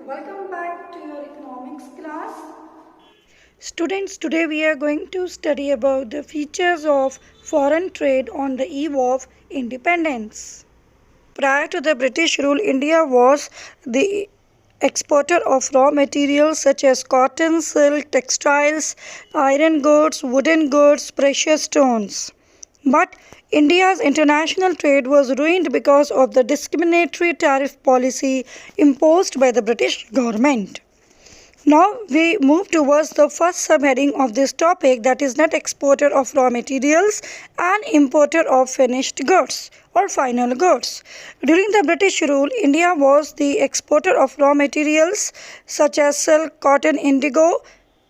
Welcome back to your economics class. Students, today we are going to study about the features of foreign trade on the eve of independence. Prior to the British rule, India was the exporter of raw materials such as cotton, silk, textiles, iron goods, wooden goods, precious stones. But India's international trade was ruined because of the discriminatory tariff policy imposed by the British government. Now we move towards the first subheading of this topic, that is net exporter of raw materials and importer of finished goods or final goods. During the British rule, India was the exporter of raw materials such as silk, cotton, indigo,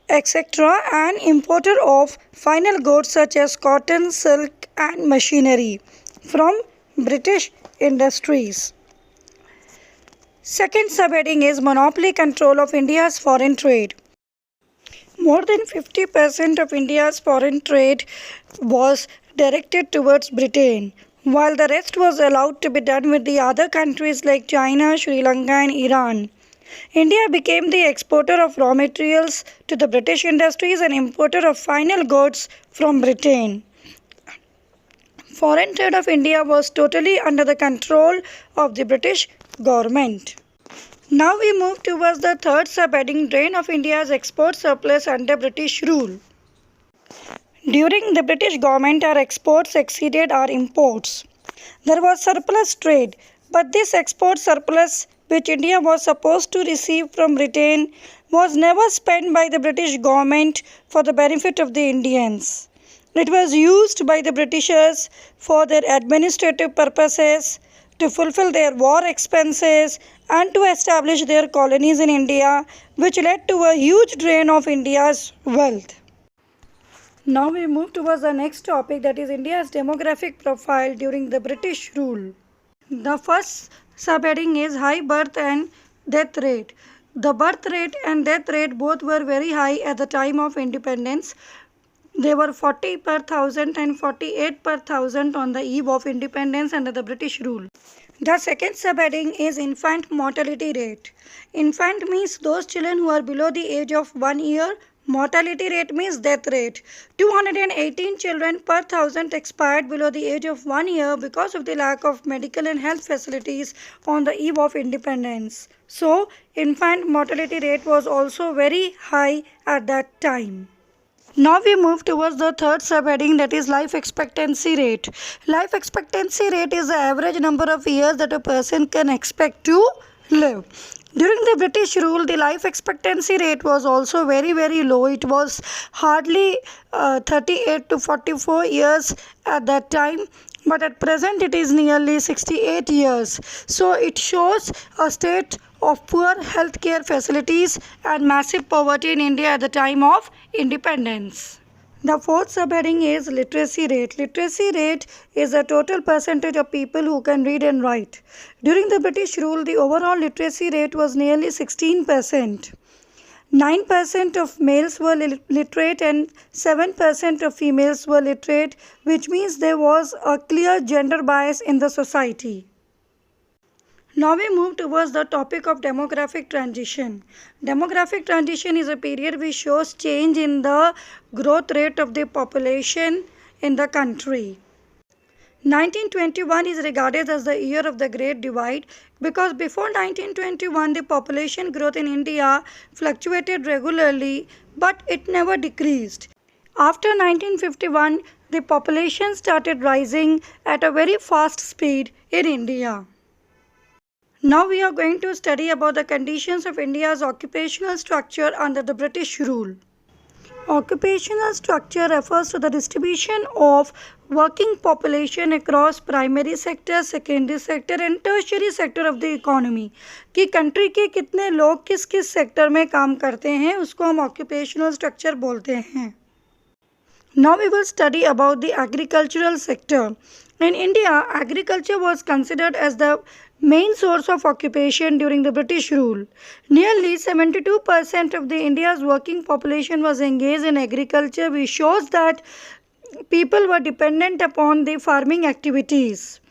etc. and importer of final goods such as cotton, silk and machinery from British industries. Second subheading is monopoly control of India's foreign trade. More than 50% of India's foreign trade was directed towards Britain, while the rest was allowed to be done with the other countries like China, Sri Lanka and Iran. India became the exporter of raw materials to the British industries and importer of final goods from Britain. Foreign trade of India was totally under the control of the British government. Now we move towards the third subheading, drain of India's export surplus under British rule. During the British government, our exports exceeded our imports. There was surplus trade, but this export surplus, which India was supposed to receive from Britain, was never spent by the British government for the benefit of the Indians. It was used by the Britishers for their administrative purposes, to fulfill their war expenses and to establish their colonies in India, which led to a huge drain of India's wealth. Now we move towards the next topic, that is India's demographic profile during the British rule. The first subheading is high birth and death rate. The birth rate and death rate both were very high at the time of independence. They were 40 per thousand and 48 per thousand on the eve of independence under the British rule. The second subheading is infant mortality rate. Infant means those children who are below the age of 1 year. Mortality rate means death rate. 218 children per thousand expired below the age of 1 year because of the lack of medical and health facilities on the eve of independence. So, infant mortality rate was also very high at that time. Now we move towards the third subheading, that is life expectancy rate. Life expectancy rate is the average number of years that a person can expect to live. During the British rule, the life expectancy rate was also very low. It was hardly 38 to 44 years at that time. But at present it is nearly 68 years. So it shows a state of poor healthcare facilities and massive poverty in India at the time of independence. The fourth subheading is literacy rate. Literacy rate is the total percentage of people who can read and write. During the British rule, the overall literacy rate was nearly 16%. 9% of males were literate and 7% of females were literate, which means there was a clear gender bias in the society. Now we move towards the topic of demographic transition. Demographic transition is a period which shows change in the growth rate of the population in the country. 1921 is regarded as the year of the Great Divide because before 1921 the population growth in India fluctuated regularly but it never decreased. After 1951 the population started rising at a very fast speed in India. Now we are going to study about the conditions of India's occupational structure under the British rule. Occupational structure refers to the distribution of working population across primary sector, secondary sector and tertiary sector of the economy. कि country के कितने लोग किस किस sector में काम करते हैं उसको हम occupational structure बोलते हैं. Now we will study about the agricultural sector. In India, agriculture was considered as the main source of occupation during the British rule. Nearly 72% of the India's working population was engaged in agriculture, which shows that people were dependent upon the farming activities.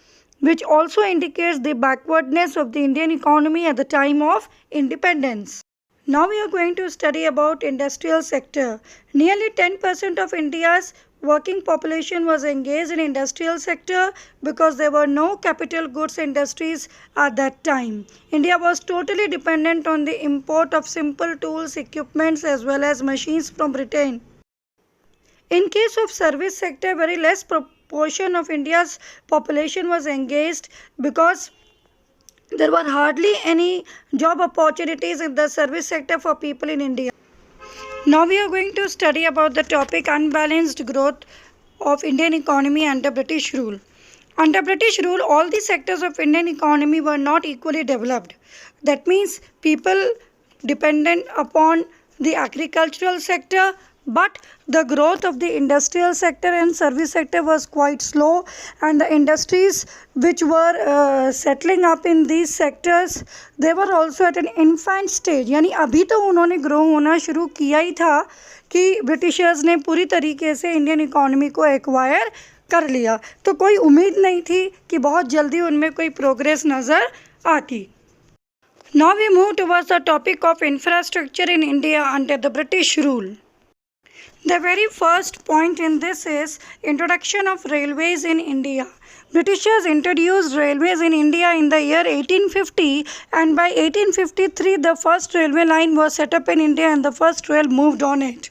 which also indicates the backwardness of the Indian economy at the time of independence. Now we are going to study about industrial sector. Nearly 10% of India's working population was engaged in industrial sector because there were no capital goods industries at that time. India was totally dependent on the import of simple tools, equipments as well as machines from Britain. In case of service sector, very less proportion of India's population was engaged because there were hardly any job opportunities in the service sector for people in India. Now we are going to study about the topic unbalanced growth of Indian economy under British rule. Under British rule, all the sectors of Indian economy were not equally developed. That means people dependent upon the agricultural sector, but the growth of the industrial sector and service sector was quite slow, and the industries which were settling up in these sectors, they were also at an infant stage. यानी अभी तो उन्होंने grow होना शुरू किया ही था कि Britishers ने पूरी तरीके से इंडियन इकोनॉमी को एक्वायर कर लिया, तो कोई उम्मीद नहीं थी कि बहुत जल्दी उनमें कोई प्रोग्रेस नज़र आती. Now we move towards the topic of infrastructure in India under the British rule. The very first point in this is introduction of railways in India. Britishers introduced railways in India in the year 1850, and by 1853 the first railway line was set up in India and the first rail moved on it.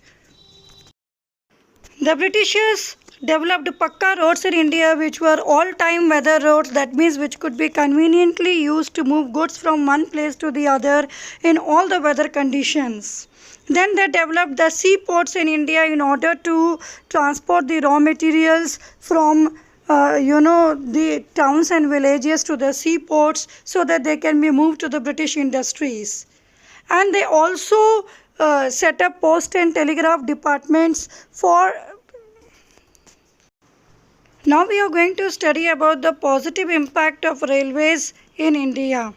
The Britishers developed Pakka roads in India, which were all-time weather roads, that means which could be conveniently used to move goods from one place to the other in all the weather conditions. Then they developed the seaports in India in order to transport the raw materials from the towns and villages to the seaports so that they can be moved to the British industries. And they also set up post and telegraph departments for. Now we are going to study about the positive impact of railways in India.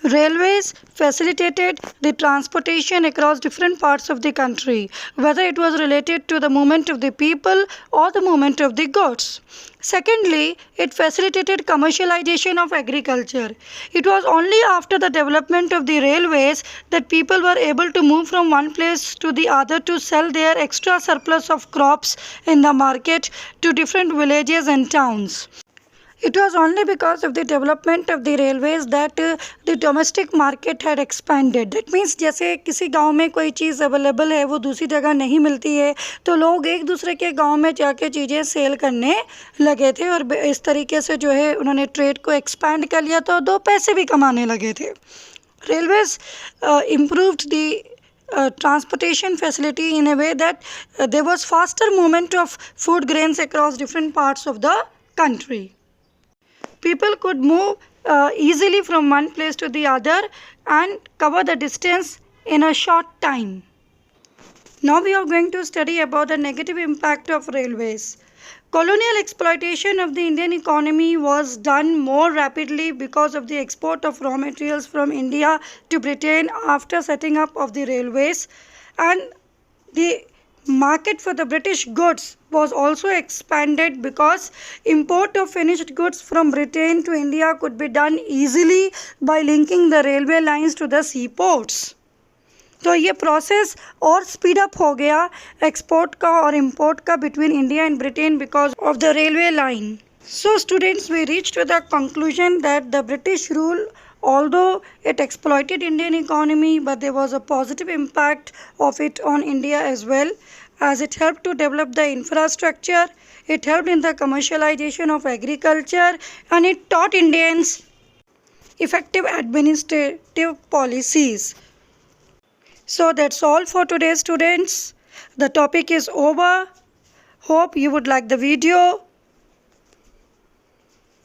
Railways facilitated the transportation across different parts of the country, whether it was related to the movement of the people or the movement of the goods. Secondly, it facilitated commercialization of agriculture. It was only after the development of the railways that people were able to move from one place to the other to sell their extra surplus of crops in the market to different villages and towns. It was only because of the development of the railways that the domestic market had expanded. That means जैसे किसी गांव में कोई चीज़ available है वो दूसरी जगह नहीं मिलती है तो लोग एक दूसरे के गांव में जाके चीज़ें सेल करने लगे थे और इस तरीके से जो है उन्होंने ट्रेड को एक्सपैंड कर लिया तो दो पैसे भी कमाने लगे थे. Railways improved the transportation facility in a way that there was faster movement of food grains across different parts of the country. People could move easily from one place to the other and cover the distance in a short time. Now we are going to study about the negative impact of railways. Colonial exploitation of the Indian economy was done more rapidly because of the export of raw materials from India to Britain after setting up of the railways, and the market for the British goods was also expanded because import of finished goods from Britain to India could be done easily by linking the railway lines to the seaports. तो ये process और speed up हो गया export का और import का between India and Britain because of the railway line. So students, we reached to the conclusion that the British rule, although it exploited Indian economy, but there was a positive impact of it on India as well, as it helped to develop the infrastructure, it helped in the commercialization of agriculture, and it taught Indians effective administrative policies. So that's all for today, students. The topic is over. Hope you would like the video.